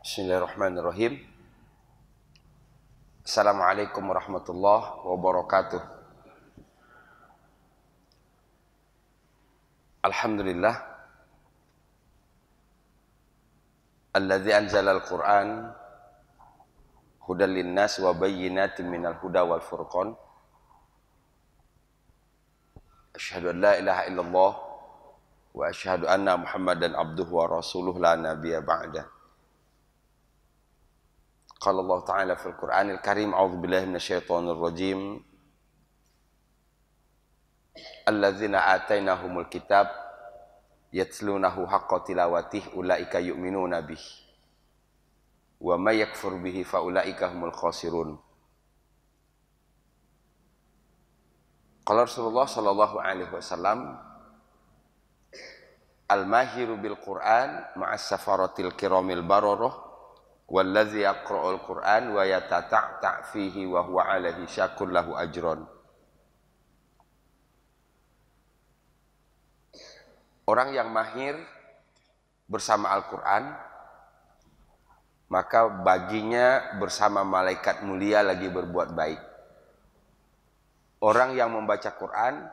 Bismillahirrahmanirrahim. Assalamualaikum warahmatullahi wabarakatuh. Alhamdulillah alladzi anzala al-Qur'an hudan linnas wa bayyinatin minal huda wal furqan. Asyhadu an la ilaha illallah wa asyhadu anna Muhammadan abduhu wa rasuluhu la nabiyya ba'da. Qala Allah Ta'ala fil Qur'anil Karim, a'udzu billahi minasyaitonir rajim. Alladzina atainahumul kitab yatlunahu haqqa tilawatihi ulaika yu'minuna bihi wa may yakfur bihi fa ulaika humul khasirun. Qala Rasulullah sallallahu alaihi wasallam, al-mahiru bil Qur'an ma'as safaratil kiramil bararah wallazi yaqra'ul Qur'an wa yatata'ta' fihi wa huwa 'alaihi syakun lahu ajron. Orang yang mahir bersama Al-Qur'an, maka baginya bersama malaikat mulia lagi berbuat baik. Orang yang membaca Quran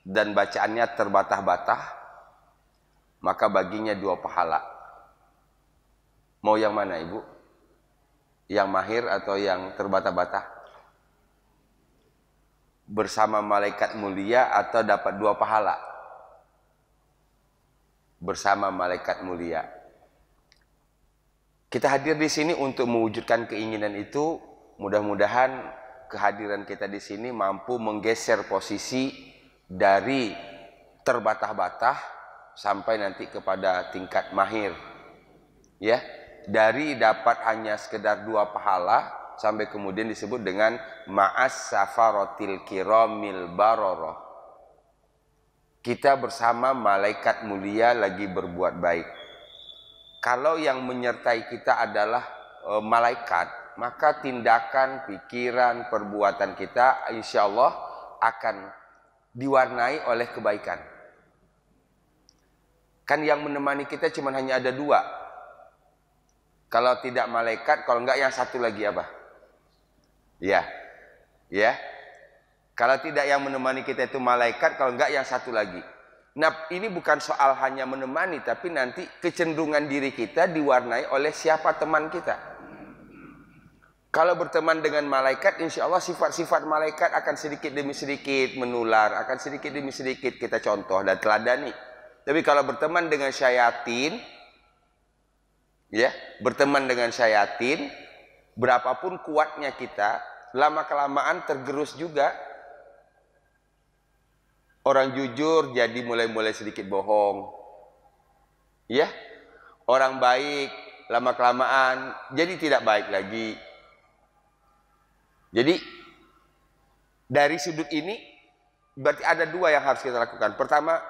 dan bacaannya terbatah-batah, maka baginya 2 pahala. Mau yang mana, Ibu? Yang mahir atau yang terbatah-batah? Bersama malaikat mulia atau dapat 2 pahala? Bersama malaikat mulia. Kita hadir di sini untuk mewujudkan keinginan itu. Mudah-mudahan kehadiran kita di sini mampu menggeser posisi dari terbatah-batah sampai nanti kepada tingkat mahir. Ya. Dari dapat hanya sekedar 2 pahala sampai kemudian disebut dengan ma'as safaratil kiramil bararah. Kita bersama malaikat mulia lagi berbuat baik. Kalau yang menyertai kita adalah malaikat, maka tindakan, pikiran, perbuatan kita insya Allah akan diwarnai oleh kebaikan. Kan yang menemani kita cuma hanya ada 2. Kalau tidak malaikat, kalau enggak yang satu lagi apa? Ya. Ya. Kalau tidak yang menemani kita itu malaikat, kalau enggak yang satu lagi. Nah, ini bukan soal hanya menemani, tapi nanti kecenderungan diri kita diwarnai oleh siapa teman kita. Kalau berteman dengan malaikat, insya Allah sifat-sifat malaikat akan sedikit demi sedikit menular, akan sedikit demi sedikit kita contoh dan teladani. Tapi kalau berteman dengan syayatin, ya, berteman dengan syayatin, berapapun kuatnya kita, lama-kelamaan tergerus juga. Orang jujur jadi mulai sedikit bohong. Ya, orang baik lama-kelamaan jadi tidak baik lagi. Jadi dari sudut ini berarti ada 2 yang harus kita lakukan. Pertama,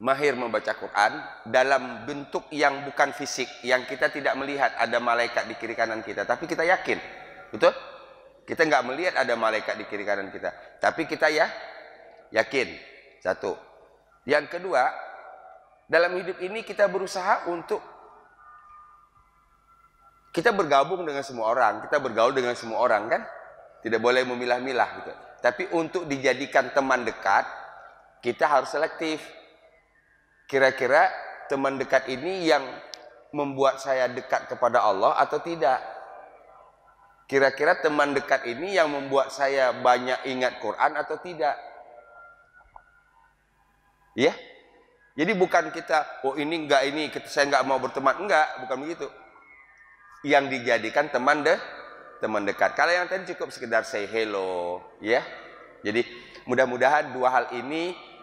mahir membaca Quran dalam bentuk yang bukan fisik, yang kita tidak melihat ada malaikat di kiri kanan kita, tapi kita yakin, betul? Kita nggak melihat ada malaikat di kiri kanan kita, tapi kita yakin. Satu. Yang kedua, dalam hidup ini kita berusaha untuk kita bergabung dengan semua orang, kita bergaul dengan semua orang, kan? Tidak boleh memilah-milah gitu. Tapi untuk dijadikan teman dekat, kita harus selektif. Kira-kira teman dekat ini yang membuat saya dekat kepada Allah atau tidak? Kira-kira teman dekat ini yang membuat saya banyak ingat Quran atau tidak? Ya. Jadi bukan kita, oh ini enggak, ini saya enggak mau berteman, enggak, bukan begitu. Yang dijadikan teman dekat. Kalau yang tadi cukup sekedar say hello, ya. Jadi mudah-mudahan 2 hal ini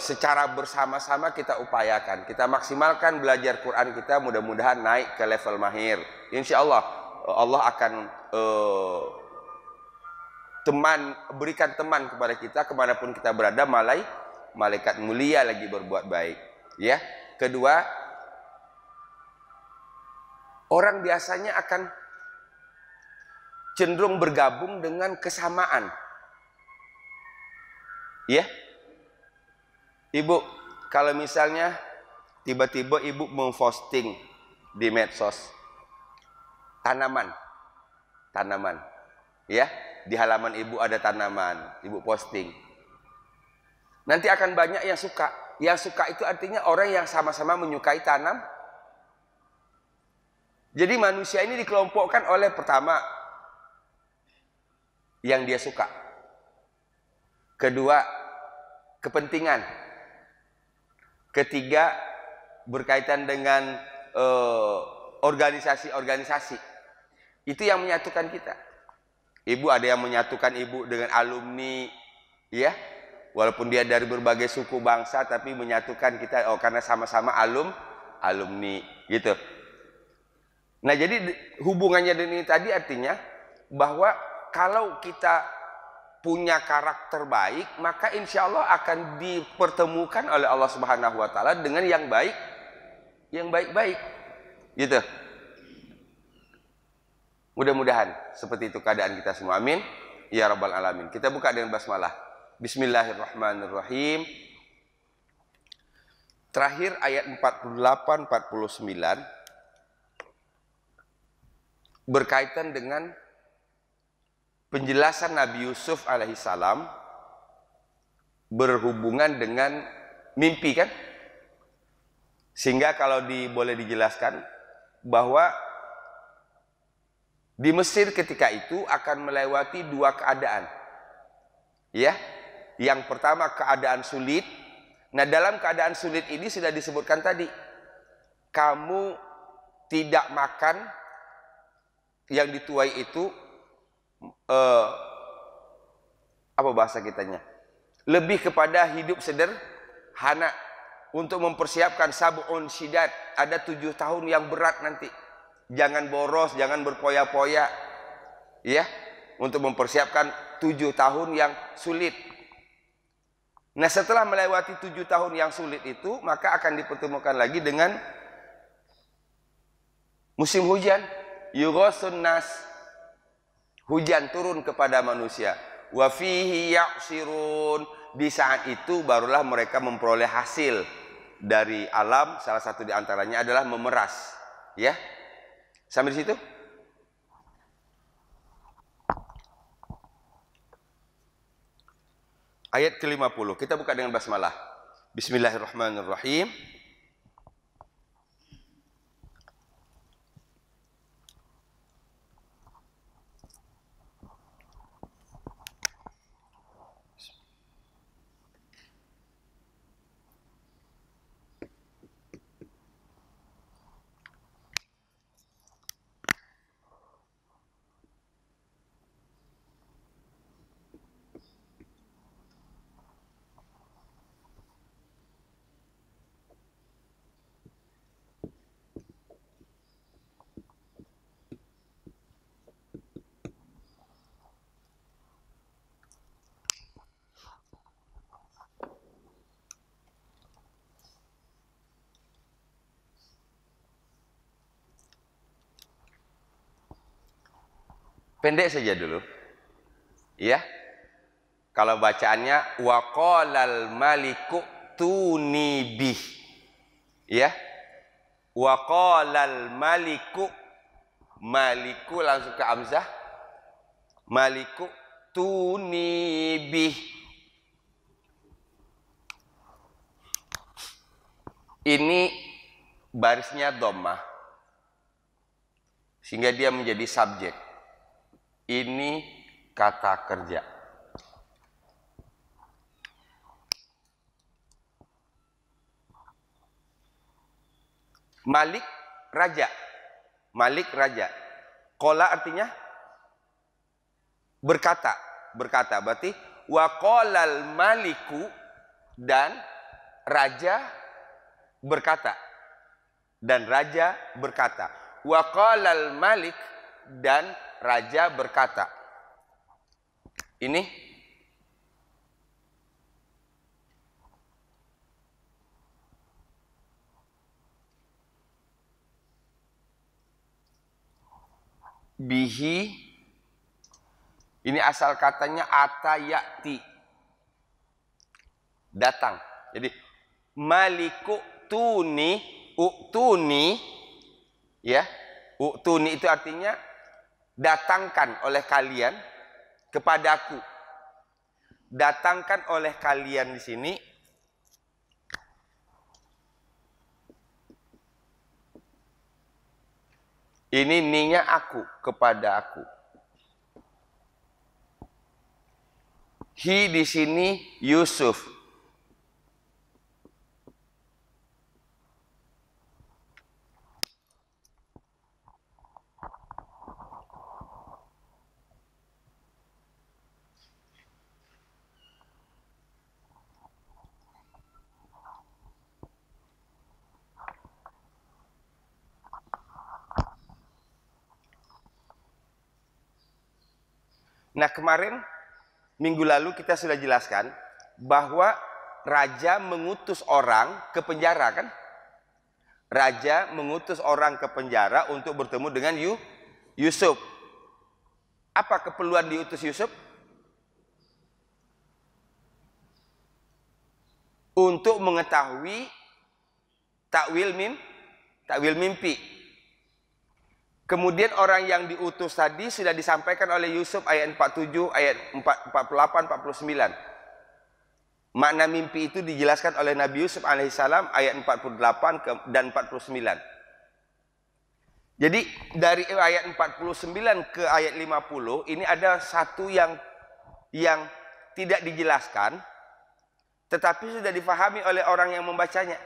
secara bersama-sama kita upayakan, kita maksimalkan belajar Quran kita, mudah-mudahan naik ke level mahir. Insya Allah Allah akan berikan teman kepada kita kemanapun kita berada, malaikat mulia lagi berbuat baik. Ya. Kedua, orang biasanya akan cenderung bergabung dengan kesamaan. Ya. Ibu, kalau misalnya tiba-tiba ibu memposting di medsos. Tanaman. Ya, di halaman ibu ada tanaman, ibu posting. Nanti akan banyak yang suka. Yang suka itu artinya orang yang sama-sama menyukai tanam. Jadi manusia ini dikelompokkan oleh pertama, yang dia suka. Kedua, kepentingan. Ketiga, berkaitan dengan organisasi-organisasi. Itu yang menyatukan kita. Ibu ada yang menyatukan ibu dengan alumni, ya. Walaupun dia dari berbagai suku bangsa, tapi menyatukan kita karena sama-sama alumni, gitu. Nah, jadi hubungannya dengan ini tadi artinya bahwa kalau kita punya karakter baik, maka insya Allah akan dipertemukan oleh Allah Subhanahu Wa Taala dengan yang baik, yang baik-baik, gitu. Mudah-mudahan seperti itu keadaan kita semua. Amin ya rabbal alamin. Kita buka dengan basmalah. Bismillahirrahmanirrahim. Terakhir ayat 48 49 berkaitan dengan penjelasan Nabi Yusuf alaihissalam berhubungan dengan mimpi, kan? Sehingga kalau boleh dijelaskan bahwa di Mesir ketika itu akan melewati dua keadaan. Ya. Yang pertama keadaan sulit. Nah, dalam keadaan sulit ini sudah disebutkan tadi. Kamu tidak makan yang dituai itu apa bahasa kitanya? Lebih kepada hidup sederhana untuk mempersiapkan sab'un syidad. Ada 7 tahun yang berat nanti. Jangan boros, jangan berpoya-poya, ya, untuk mempersiapkan 7 tahun yang sulit. Nah, setelah melewati 7 tahun yang sulit itu, maka akan dipertemukan lagi dengan musim hujan. Yughasun nas, hujan turun kepada manusia. Wa fihi ya'sirun, di saat itu barulah mereka memperoleh hasil dari alam. Salah satu di antaranya adalah memeras, ya. Sampai di situ? Ayat ke-50. Kita buka dengan basmalah. Bismillahirrahmanirrahim. Pendek saja dulu. Ya. Kalau bacaannya waqalal maliku tunibih. Ya. Waqalal maliku, maliku langsung ke hamzah. Maliku tunibih. Ini barisnya dhammah. Sehingga dia menjadi subjek. Ini kata kerja. Malik raja. Malik raja. Qala artinya berkata. Berkata berarti wa qalal maliku, dan raja berkata. Dan raja berkata. Wa qalal malik, dan raja berkata. Ini bihi, ini asal katanya atayati, datang. Jadi maliku tuni uktuni, Ya, u'tuni itu artinya datangkan oleh kalian kepadaku. Datangkan oleh kalian di sini ini ninya aku, kepada aku. Hi di sini Yusuf. Nah, kemarin minggu lalu kita sudah jelaskan bahwa raja mengutus orang ke penjara, kan? Raja mengutus orang ke penjara untuk bertemu dengan Yusuf. Apa keperluan diutus Yusuf? Untuk mengetahui takwil mimpi. Kemudian orang yang diutus tadi sudah disampaikan oleh Yusuf ayat 47, ayat 48, 49. Makna mimpi itu dijelaskan oleh Nabi Yusuf alaihissalam ayat 48 dan 49. Jadi dari ayat 49 ke ayat 50 ini ada satu yang tidak dijelaskan tetapi sudah difahami oleh orang yang membacanya.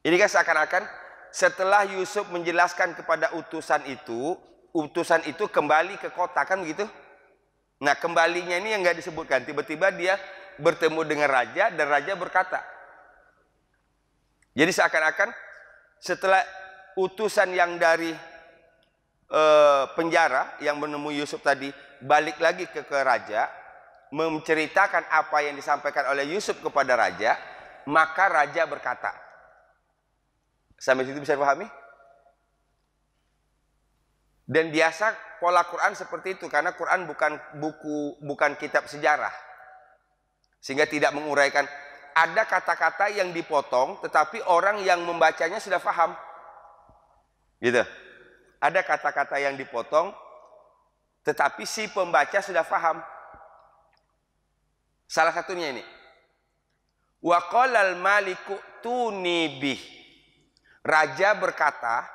Ini kan seakan-akan setelah Yusuf menjelaskan kepada utusan itu kembali ke kota, kan begitu? Nah, kembalinya ini yang nggak disebutkan. Tiba-tiba dia bertemu dengan raja dan raja berkata. Jadi seakan-akan setelah utusan yang dari penjara yang menemui Yusuf tadi balik lagi ke raja, menceritakan apa yang disampaikan oleh Yusuf kepada raja, maka raja berkata. Sampai situ bisa dipahami? Dan biasa pola Quran seperti itu karena Quran bukan kitab sejarah. Sehingga tidak menguraikan, ada kata-kata yang dipotong tetapi orang yang membacanya sudah paham. Gitu. Ada kata-kata yang dipotong tetapi si pembaca sudah paham. Salah satunya ini. Wa qalal maliku tuni bih. Raja berkata,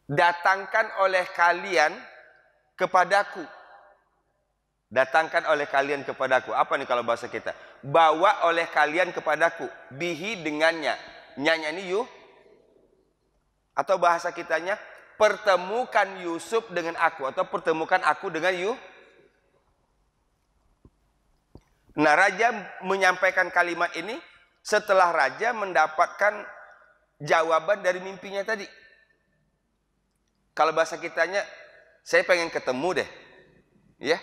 datangkan oleh kalian kepadaku. Datangkan oleh kalian kepadaku. Apa nih kalau bahasa kita? Bawa oleh kalian kepadaku. Bihi dengannya. Nyanya ini yu. Atau bahasa kitanya, pertemukan Yusuf dengan aku. Atau pertemukan aku dengan yu. Nah, raja menyampaikan kalimat ini setelah raja mendapatkan jawaban dari mimpinya tadi. Kalau bahasa kitanya, saya pengen ketemu deh. Ya.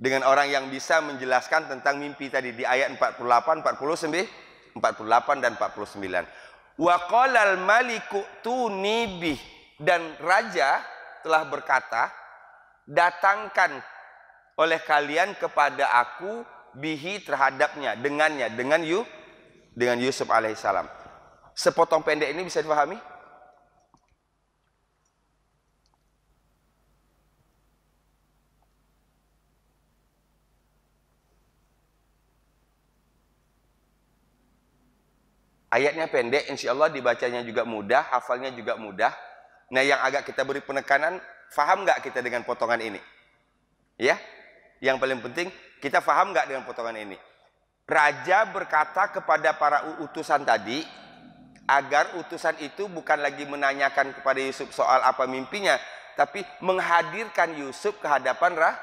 Dengan orang yang bisa menjelaskan tentang mimpi tadi di ayat 48, 49, 48 dan 49. Wa qalal maliku tuni bih, dan raja telah berkata, datangkan oleh kalian kepada aku bihi terhadapnya, dengannya, dengan Yusuf alaihissalam. Sepotong pendek ini bisa dipahami? Ayatnya pendek, insya Allah dibacanya juga mudah, hafalnya juga mudah. Nah, yang agak kita beri penekanan, faham nggak kita dengan potongan ini? Ya, yang paling penting, kita faham nggak dengan potongan ini? Raja berkata kepada para utusan tadi, agar utusan itu bukan lagi menanyakan kepada Yusuf soal apa mimpinya, tapi menghadirkan Yusuf ke hadapan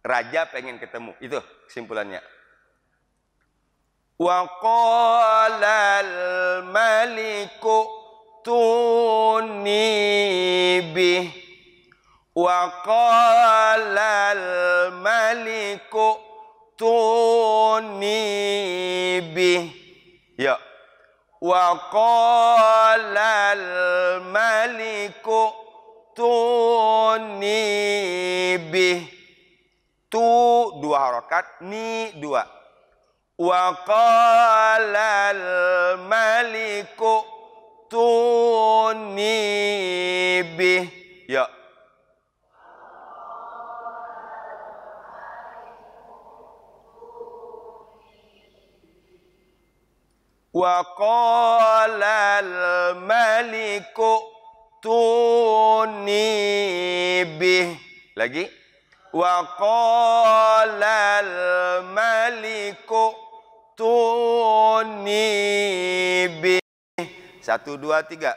raja pengen ketemu. Itu kesimpulannya. Wa qala al-maliku tuni bih. Wa qala al-maliku tuni bih. Ya. Wa qala al-maliku tuni bih. Tu dua harakat, ni dua. Wa qala al-maliku tuni bih. Ya. Wa qala al-maliku tuni bih. Lagi. Wa qala al-maliku tuni bih. 1, 2, 3.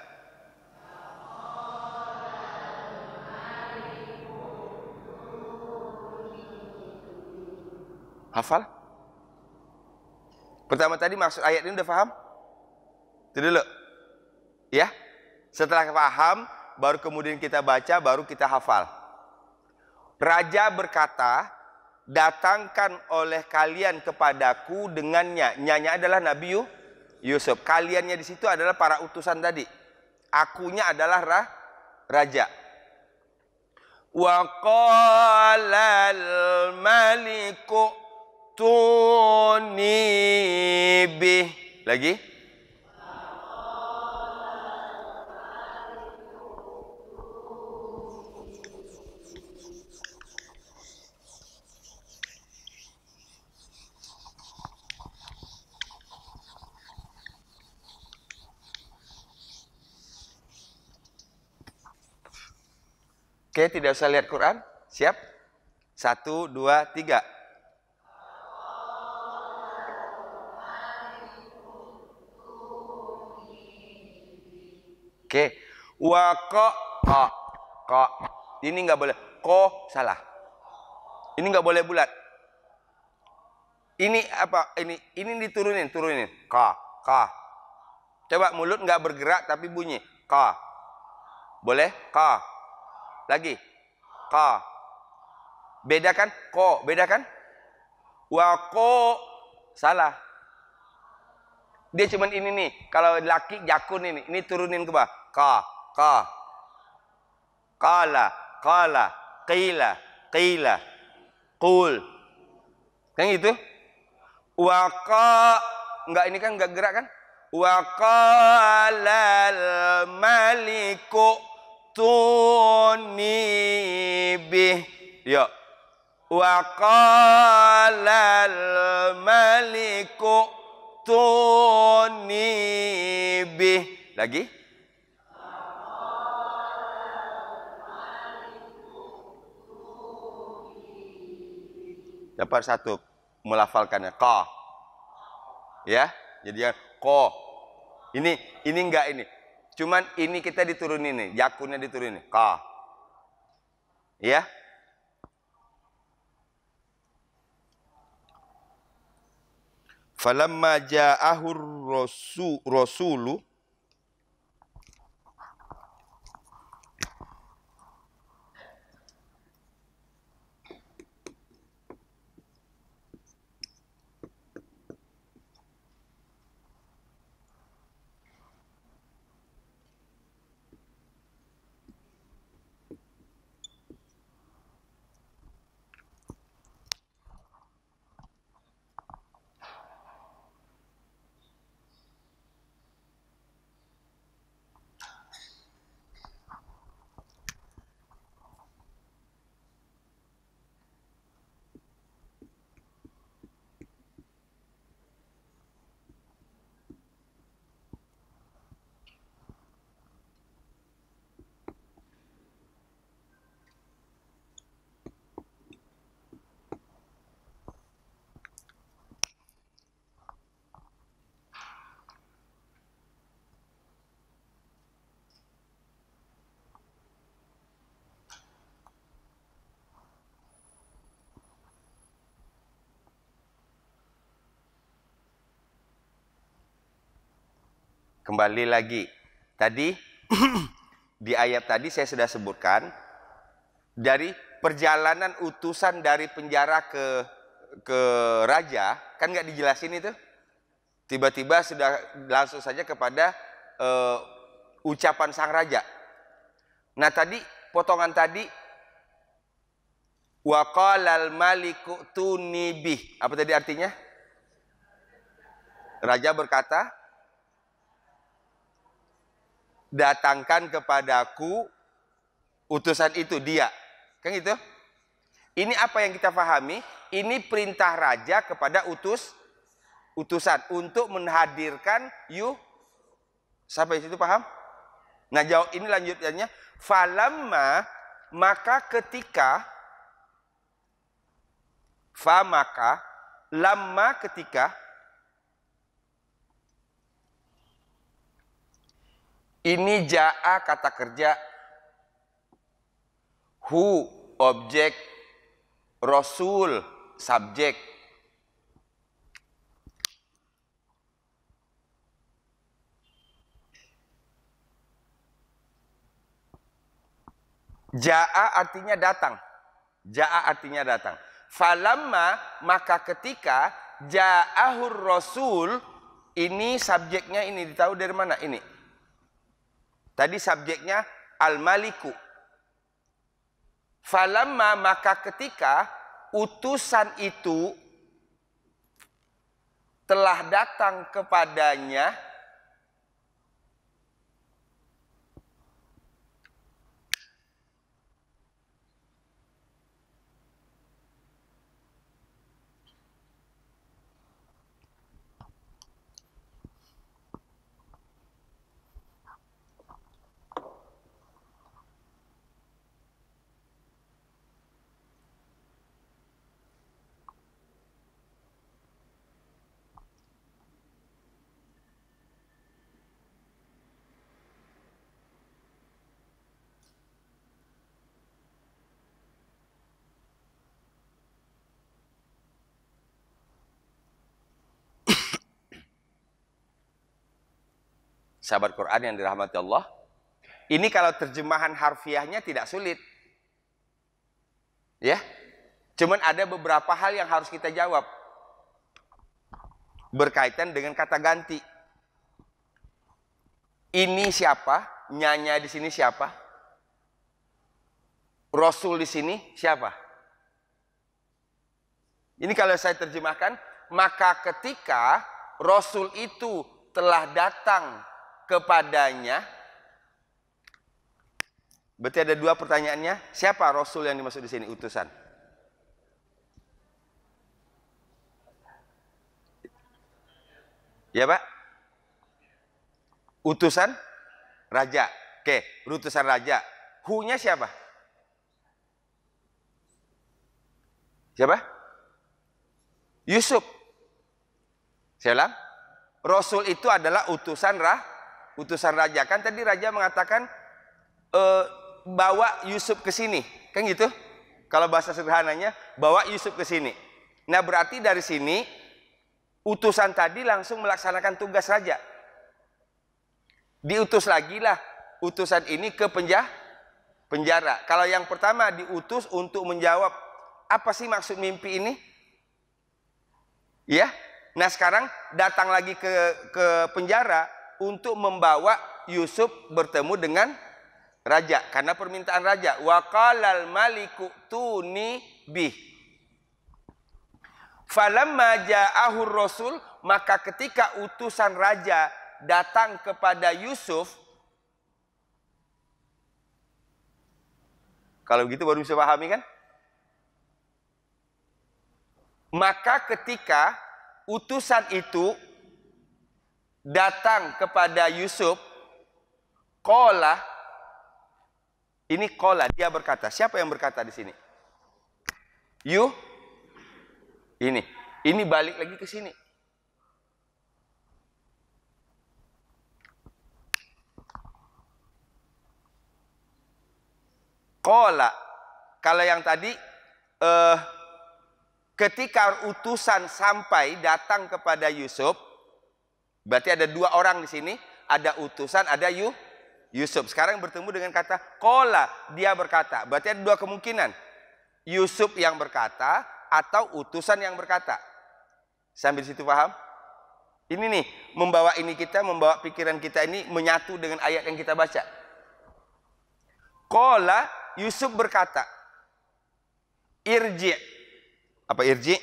Hafal? Pertama tadi maksud ayat ini udah paham? Itu dulu. Ya. Setelah paham, baru kemudian kita baca, baru kita hafal. Raja berkata, datangkan oleh kalian kepadaku dengannya. Nyanya adalah Nabi Yusuf. Kaliannya di situ adalah para utusan tadi. Akunya adalah raja. Wa qala al-maliku tuni bih. Lagi. Oke, tidak usah lihat Quran. Siap? 1, 2, 3. Oke. Wa qa. Ini nggak boleh. Ko salah. Ini nggak boleh bulat. Ini apa? Ini diturunin. Ka. Coba mulut nggak bergerak tapi bunyi. Ka. Boleh? Ka. Lagi. Ka. Beda kan? Ko. Beda kan? Wa ko. Salah. Dia cuman ini nih. Kalau laki jakun ini. Ini turunin ke bawah. Ka. Qala. Qila. Qul. Kan gitu? Wa qa. Enggak, ini kan enggak gerak kan? Wa qala al-maliku tuni bih. Ya. Wa qala al-maliku tuni bih. Lagi. Dapat 1 melafalkannya. Ka. Ya. Jadi ko. Ini enggak ini. Cuman ini kita diturunin nih, jakunnya diturunin. Ka. Ya. Falamma ja'ahur rasulu kembali lagi. Tadi di ayat tadi saya sudah sebutkan dari perjalanan utusan dari penjara ke raja, kan nggak dijelasin itu? Tiba-tiba sudah langsung saja kepada ucapan sang raja. Nah tadi potongan tadi wa qalal maliku tuni bih. Apa tadi artinya? Raja berkata, datangkan kepadaku utusan itu, dia. Kan gitu? Ini apa yang kita pahami? Ini perintah raja kepada utusan untuk menghadirkan sampai situ paham? Nah, jawab ini lanjutannya, falamma, maka ketika, maka, lamma ketika, ini ja'a kata kerja, hu objek, rasul subjek. Ja'a artinya datang. Ja'a artinya datang. Falamma, maka ketika, ja'ahur rasul, ini subjeknya ini ditahu dari mana ini? Tadi subjeknya al-maliku. Falamma, maka ketika utusan itu telah datang kepadanya, sahabat Quran yang dirahmati Allah, ini kalau terjemahan harfiahnya tidak sulit. Ya. Cuman ada beberapa hal yang harus kita jawab berkaitan dengan kata ganti. Ini siapa? Nyanya di sini siapa? Rasul di sini siapa? Ini kalau saya terjemahkan, maka ketika Rasul itu telah datang kepadanya, berarti ada dua pertanyaannya. Siapa Rasul yang dimaksud di sini? Utusan. Ya Pak? Utusan raja. Oke, utusan raja. Hu-nya siapa? Siapa? Yusuf. Saya ulang. Rasul itu adalah utusan raja. Kan tadi raja mengatakan bawa Yusuf ke sini, kan gitu? Kalau bahasa sederhananya, bawa Yusuf ke sini. Nah, berarti dari sini utusan tadi langsung melaksanakan tugas raja. Diutus lagi lah utusan ini ke penjara. Kalau yang pertama diutus untuk menjawab apa sih maksud mimpi ini? Ya. Nah, sekarang datang lagi ke penjara untuk membawa Yusuf bertemu dengan raja karena permintaan raja. Wa qalal maliku tuni bih. Falamma ja'ahur rasul, maka ketika utusan raja datang kepada Yusuf, kalau begitu baru bisa pahami kan? Maka ketika utusan itu datang kepada Yusuf, qala, ini qala, dia berkata. Siapa yang berkata di sini? Ini balik lagi ke sini. Qala, kalau yang tadi ketika utusan sampai datang kepada Yusuf, berarti ada dua orang di sini, ada utusan, ada Yusuf. Sekarang bertemu dengan kata qala, dia berkata. Berarti ada dua kemungkinan. Yusuf yang berkata atau utusan yang berkata. Sambil situ paham? Ini nih, membawa pikiran kita ini menyatu dengan ayat yang kita baca. Qala, Yusuf berkata, irji'. Apa irji?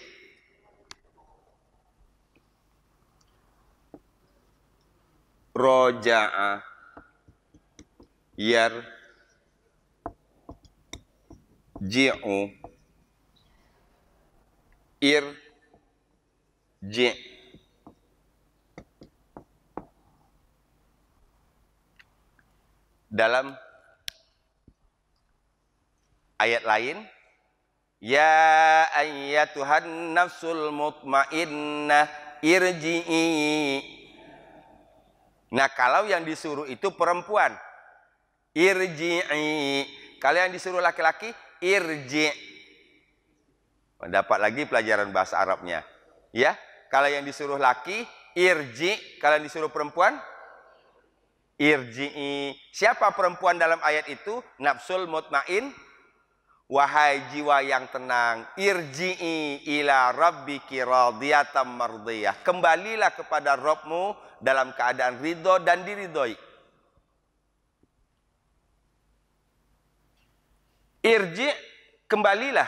roja'a, ji'u, ji'. Dalam ayat lain, ya ayyatuhan nafsul mutmainnah irji'i. Nah, kalau yang disuruh itu perempuan, irji'i. Kalau yang disuruh laki-laki, irji'. Dapat lagi pelajaran bahasa Arabnya. Ya, kalau yang disuruh laki, irji'. Kalau yang disuruh perempuan, irji'i. Siapa perempuan dalam ayat itu? Nafsul mutmain. Wahai jiwa yang tenang, irji'i ila rabbiki radiyatan mardiyah. Kembalilah kepada Rabbmu dalam keadaan ridho dan diridhoi. Irji', kembalilah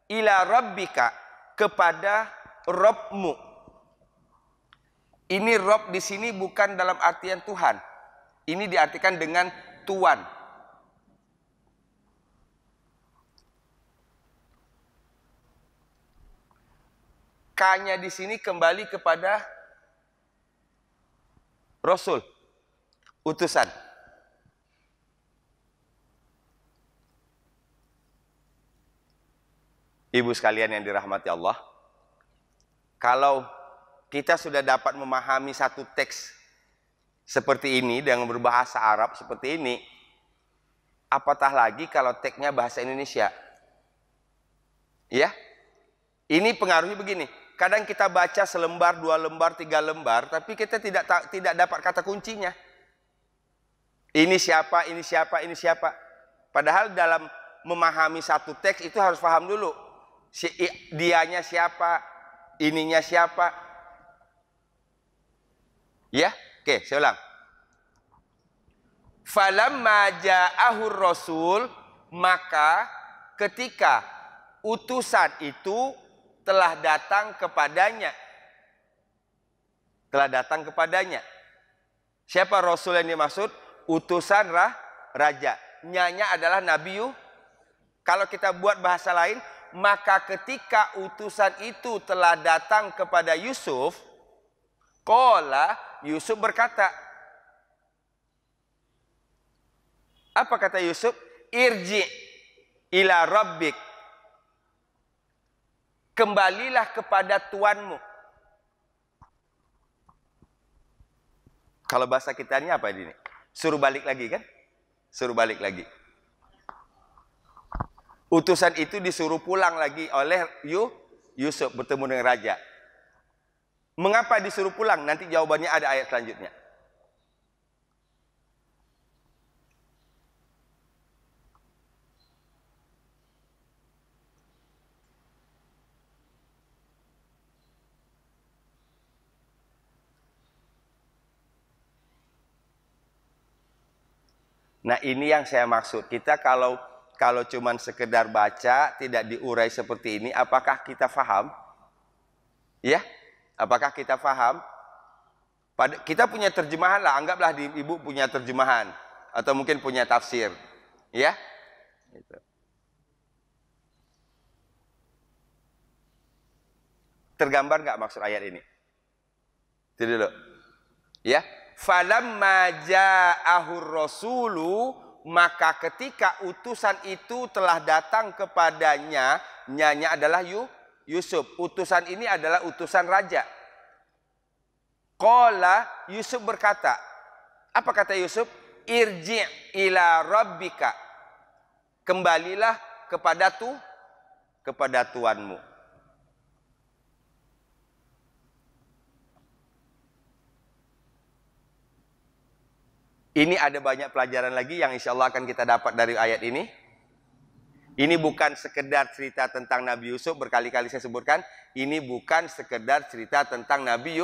ila rabbika, kepada Rabbmu. Ini Rabb di sini bukan dalam artian Tuhan. Ini diartikan dengan Tuan. K-nya di sini kembali kepada Rasul, utusan. Ibu sekalian yang dirahmati Allah, kalau kita sudah dapat memahami satu teks seperti ini dengan berbahasa Arab seperti ini, apatah lagi kalau teksnya bahasa Indonesia. Ya, ini pengaruhnya begini. Kadang kita baca selembar, 2 lembar, 3 lembar, tapi kita tidak dapat kata kuncinya. Ini siapa, ini siapa, ini siapa. Padahal dalam memahami satu teks itu harus paham dulu. Dianya siapa, ininya siapa. Ya, oke, saya ulang. Falamma ja'ahur rasul, maka ketika utusan itu telah datang kepadanya. Telah datang kepadanya. Siapa Rasul yang dimaksud? Utusan raja. Nyanya adalah Nabi Yusuf. Kalau kita buat bahasa lain, maka ketika utusan itu telah datang kepada Yusuf, qala, Yusuf berkata. Apa kata Yusuf? Irji ila rabbik. Kembalilah kepada Tuanmu. Kalau bahasa kita ini apa ini? Suruh balik lagi kan? Suruh balik lagi. Utusan itu disuruh pulang lagi oleh Yusuf bertemu dengan raja. Mengapa disuruh pulang? Nanti jawabannya ada ayat selanjutnya. Nah, ini yang saya maksud. Kita kalau cuman sekedar baca, tidak diurai seperti ini, apakah kita faham? Ya? Apakah kita faham? Kita punya terjemahan lah, anggaplah ibu punya terjemahan atau mungkin punya tafsir. Ya? Gitu. Tergambar nggak maksud ayat ini? Itu dulu. Ya? Falamma ja'ahur rasulu, maka ketika utusan itu telah datang kepadanya, nyanya adalah Yusuf. Utusan ini adalah utusan raja. Qala, Yusuf berkata. Apa kata Yusuf? Irji' ila rabbika. Kembalilah kepada Tuanmu. Ini ada banyak pelajaran lagi yang insya Allah akan kita dapat dari ayat ini. Ini bukan sekedar cerita tentang Nabi Yusuf, berkali-kali saya sebutkan. Ini bukan sekedar cerita tentang Nabi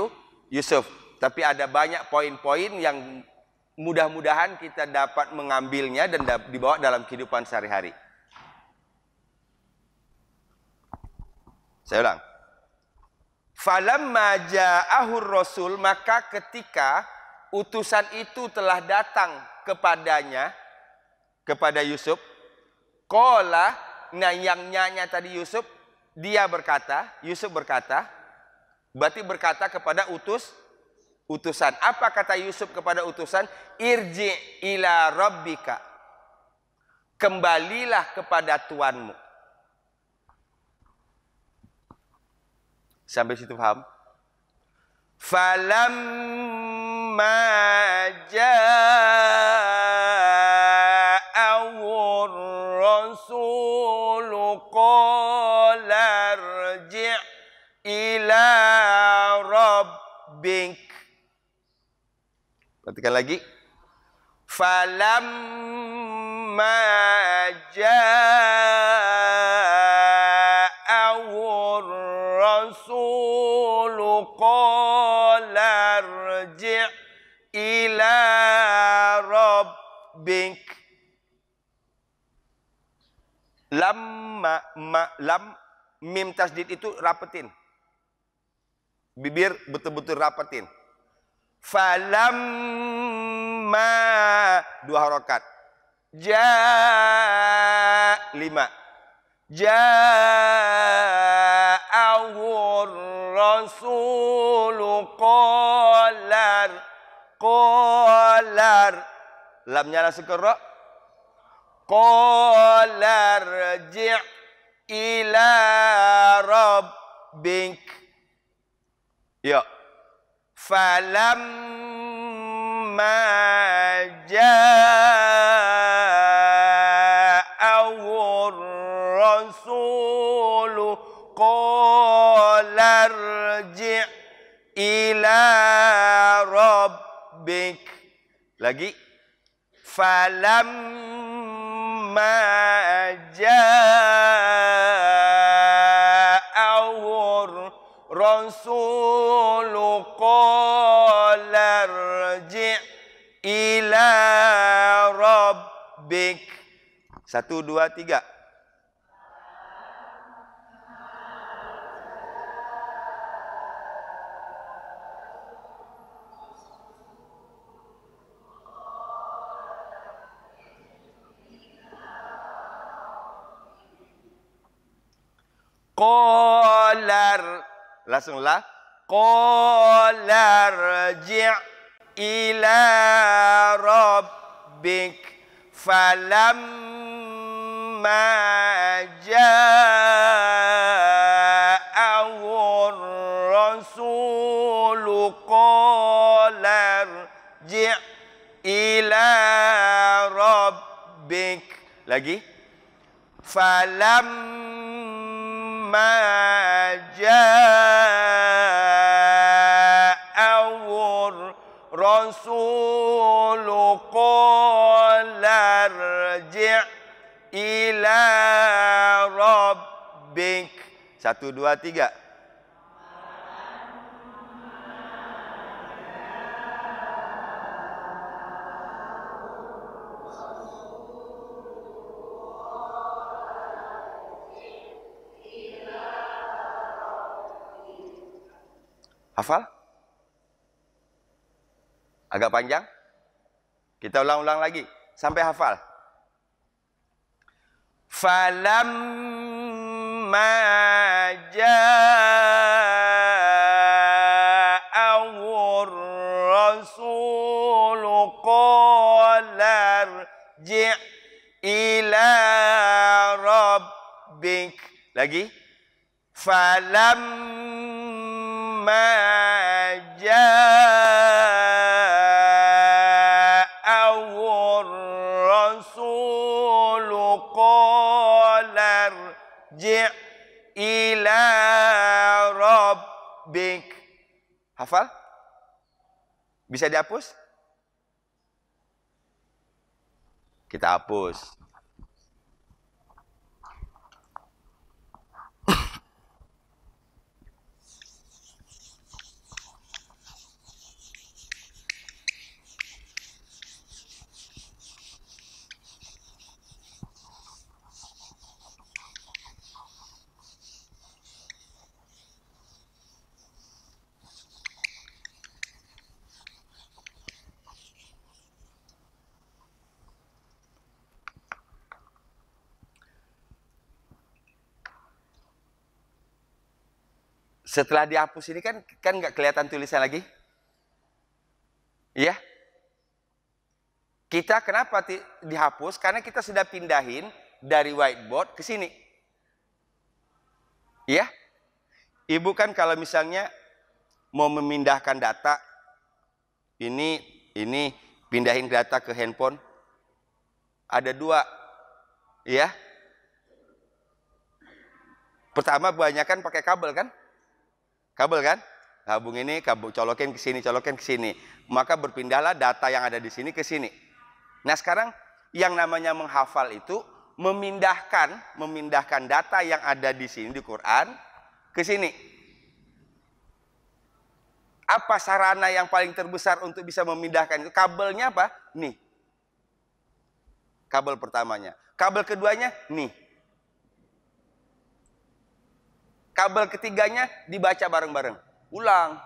Yusuf. Tapi ada banyak poin-poin yang mudah-mudahan kita dapat mengambilnya dan dibawa dalam kehidupan sehari-hari. Saya ulang. Falamma ja'ahur rasul, maka ketika utusan itu telah datang kepadanya, kepada Yusuf. Qala, nah yang nyanya tadi Yusuf, Yusuf berkata, berarti berkata kepada utusan. Apa kata Yusuf kepada utusan? Irji ila rabbika, kembalilah kepada Tuanmu. Sampai situ paham? Falamma ja'awur rasulu qala irji' ila rabbik. Perhatikan lagi. Falamma ja'awur rasulu qala irji' ila rabbik. Lam mim tasdid itu rapetin. Bibir betul-betul rapetin. Falamma, 2 harokat. Lima. Ja'awur rasulu qolar. Lamnya langsung ke ra. Qala irji' ila rabbik. Ya. Falamma ja'awur rasulu qala irji' ila rabbik. Lagi. Falamma ja'awur rasulu qala irji' ila rabbik. 1, 2, 3. Qalar, langsunglah. Qala irji' ila rabbik. Falamma ja'awur rasulu qala irji' ila rabbik. Lagi. Falamma ja'awur rasulu qala irji' ila rabbik. 1, 2, 3. Hafal? Agak panjang? Kita ulang-ulang lagi sampai hafal. Falamma ja'awur rasulu qala irji' ila rabbik. Lagi. Falamma ja'awur rasulu qala irji' ila rabbik. Hafal? Bisa dihapus? Kita hapus. Setelah dihapus ini kan nggak kelihatan tulisan lagi. Iya. Kita kenapa dihapus? Karena kita sudah pindahin dari whiteboard ke sini. Iya. Ibu kan kalau misalnya mau memindahkan data, ini pindahin data ke handphone, ada dua, ya. Pertama kebanyakan pakai kabel kan? Kabel kan? Gabung ini, kabel colokin ke sini, colokin ke sini. Maka berpindahlah data yang ada di sini ke sini. Nah sekarang yang namanya menghafal itu memindahkan data yang ada di sini di Quran ke sini. Apa sarana yang paling terbesar untuk bisa memindahkan itu? Kabelnya apa? Nih. Kabel pertamanya. Kabel keduanya nih. Kabel ketiganya dibaca bareng-bareng. Ulang.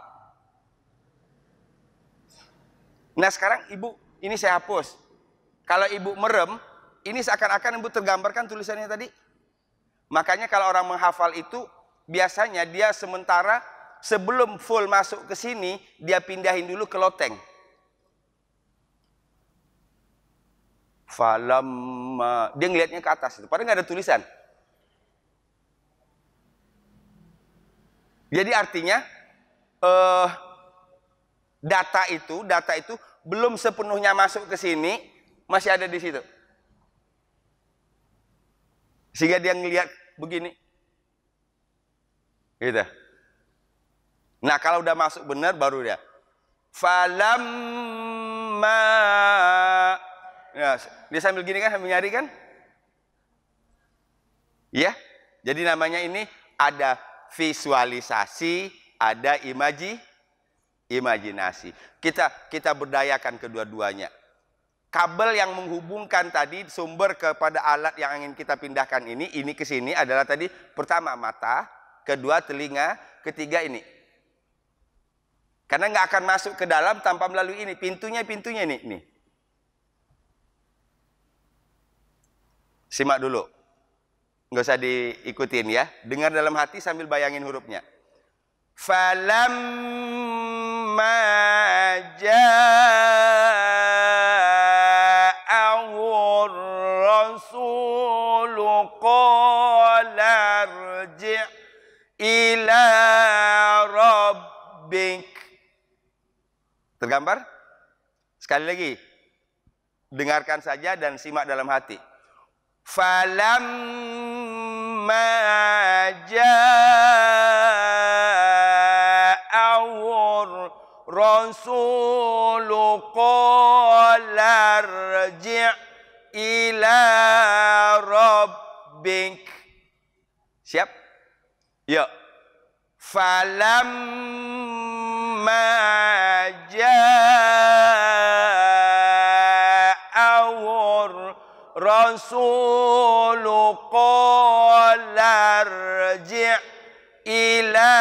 Nah sekarang ibu, ini saya hapus. Kalau ibu merem, ini seakan-akan ibu tergambarkan tulisannya tadi. Makanya kalau orang menghafal itu, biasanya dia sementara sebelum full masuk ke sini, dia pindahin dulu ke loteng. Falamma, dia ngelihatnya ke atas itu, padahal nggak ada tulisan. Jadi artinya data itu belum sepenuhnya masuk ke sini, masih ada di situ. Sehingga dia ngelihat begini. Gitu. Nah, kalau udah masuk benar baru dia. Falamma. Ya, dia sambil gini kan, sambil nyari kan? Ya. Jadi namanya ini ada visualisasi, ada imajinasi. Kita berdayakan kedua-duanya. Kabel yang menghubungkan tadi sumber kepada alat yang ingin kita pindahkan ini ke sini adalah tadi pertama mata, kedua telinga, ketiga ini. Karena nggak akan masuk ke dalam tanpa melalui ini. Pintunya ini. Simak dulu. Nggak usah diikutin ya. Dengar dalam hati sambil bayangin hurufnya. Falamma ja'ahur rasulu qala arji' ila rabbik. Tergambar? Sekali lagi. Dengarkan saja dan simak dalam hati. Falamma ja'ahur rasulu qala arji' ila rabbik. Siap? Yuk. Falamma ja'ahur rasulu qala arji' ila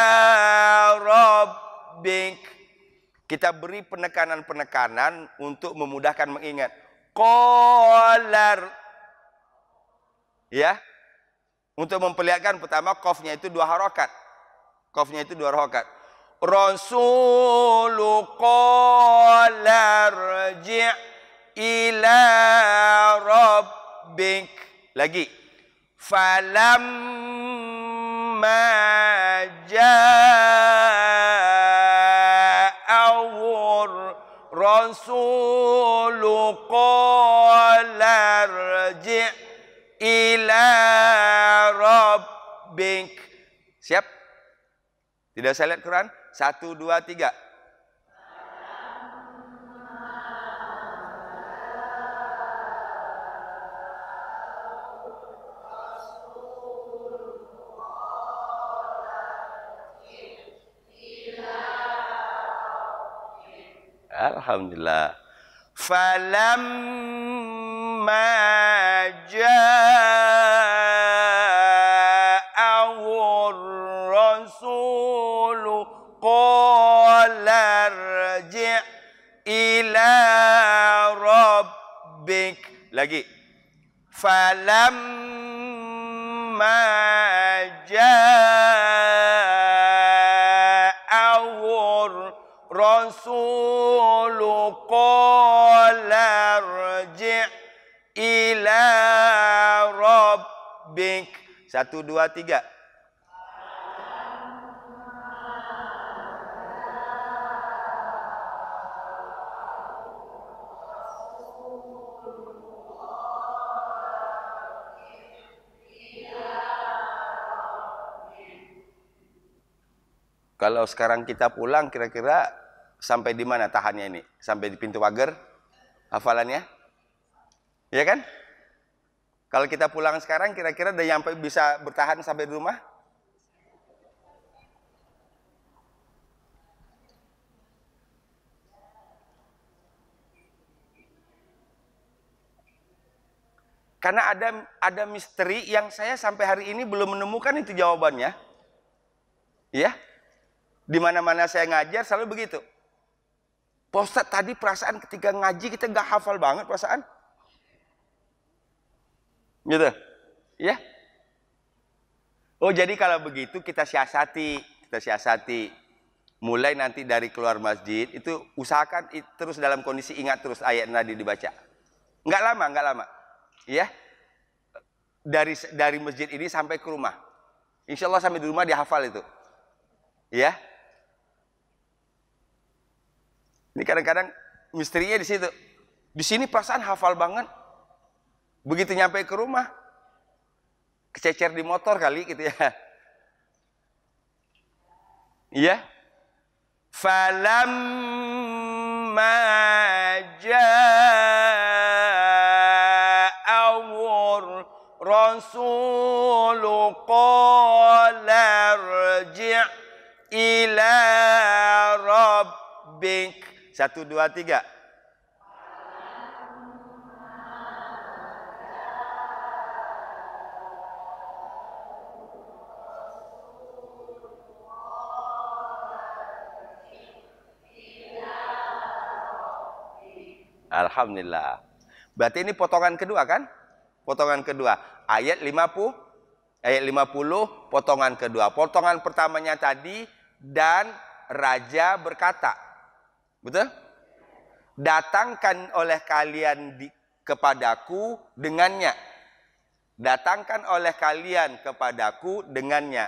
rabbik. Kita beri penekanan-penekanan untuk memudahkan mengingat. Qala, ya. Untuk memperlihatkan pertama qafnya itu 2 harakat. Qafnya itu 2 harakat. Rasulu qala arji' ila rabbik. Lagi. Falamma ja'ahur rasulu qala arji' ila rabbik. Siap? Tidak usah lihat Quran. 1, 2, 3. Alhamdulillah. Falamma ja'ahur rasulu qala arji' ila rabbik. Lagi. Falamma ja'ahur rasulu qala rji' ila rabbik. 1, 2, 3. Kalau sekarang kita pulang, kira-kira sampai di mana tahannya ini? Sampai di pintu pagar? Hafalannya? Ya kan? Kalau kita pulang sekarang, kira-kira udah nyampe bisa bertahan sampai di rumah? Karena ada misteri yang saya sampai hari ini belum menemukan itu jawabannya. Ya? Di mana-mana saya ngajar selalu begitu. Pak Ustadz, tadi perasaan ketika ngaji kita gak hafal banget perasaan. Gitu. Ya. Oh, jadi kalau begitu kita siasati. Mulai nanti dari keluar masjid itu usahakan terus dalam kondisi ingat terus ayat tadi dibaca. Enggak lama. Ya. Dari masjid ini sampai ke rumah. Insya Allah sampai di rumah dihafal itu. Ya. Ini kadang-kadang misterinya di situ. Di sini perasaan hafal banget. Begitu nyampe ke rumah, kececer di motor kali gitu ya. Iya. Falamma ja'awur rasulu qala rji' ila rabbik. 1, 2, 3. Alhamdulillah. Berarti ini potongan kedua kan? Potongan kedua. Ayat 50, potongan kedua. Potongan pertamanya tadi, dan raja berkata. Betul? Datangkan oleh kalian kepadaku dengannya. Datangkan oleh kalian kepadaku dengannya.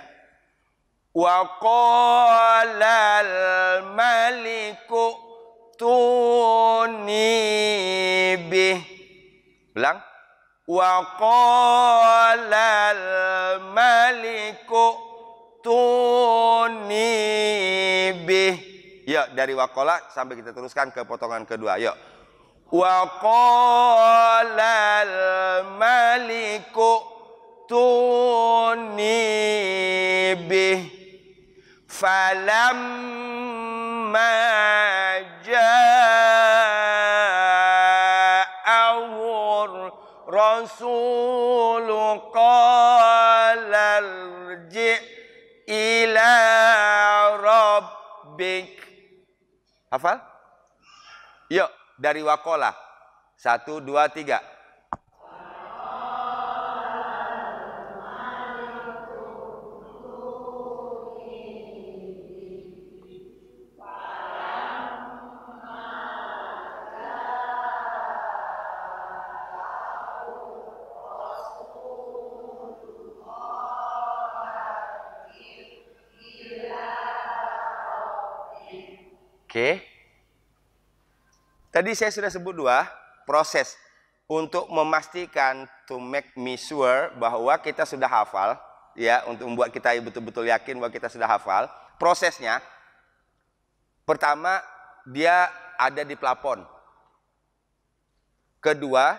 Wa qala al-maliku tuni bih. Ulang. Wa qala al-maliku tuni bih. Yuk, dari waqala sampai kita teruskan ke potongan kedua. Yuk. Wa qala al-maliku tuni bih. Falamma ja'awur rasulu qala rji' ila rabbik. Hafal? Yuk, dari waqala. 1, 2, 3. Oke. Tadi saya sudah sebut 2 proses untuk memastikan, to make me sure bahwa kita sudah hafal, ya, untuk membuat kita betul-betul yakin bahwa kita sudah hafal. Prosesnya, pertama, dia ada di plafon. Kedua,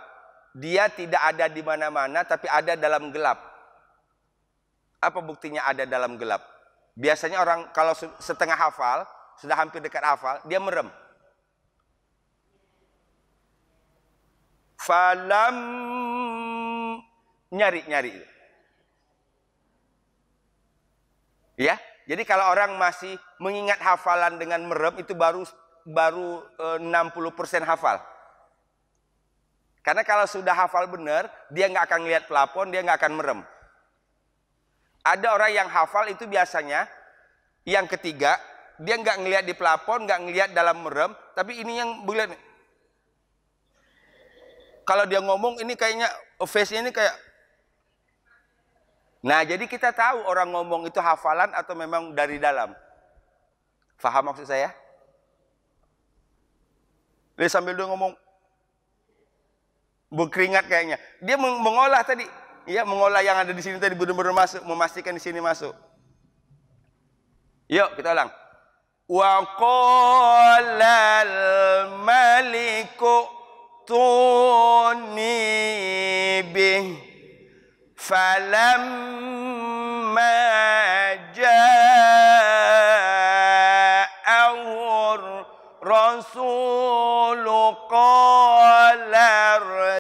dia tidak ada di mana-mana tapi ada dalam gelap. Apa buktinya ada dalam gelap? Biasanya orang kalau setengah hafal, sudah hampir dekat hafal, dia merem. Falam, nyari. Ya, jadi kalau orang masih mengingat hafalan dengan merem itu baru 60% hafal. Karena kalau sudah hafal benar, dia nggak akan lihat plafon, dia nggak akan merem. Ada orang yang hafal itu biasanya yang ketiga, Dia nggak ngelihat di plafon, nggak ngelihat dalam merem, tapi ini yang bulat. Kalau dia ngomong ini kayaknya face-nya ini kayak. Nah, jadi kita tahu orang ngomong itu hafalan atau memang dari dalam. Faham maksud saya? Dia sambil dia ngomong berkeringat kayaknya. Dia mengolah tadi, ya mengolah yang ada di sini tadi benar-benar masuk, memastikan di sini masuk. Yuk kita ulang. Wa qala al-maliku tuni bih falam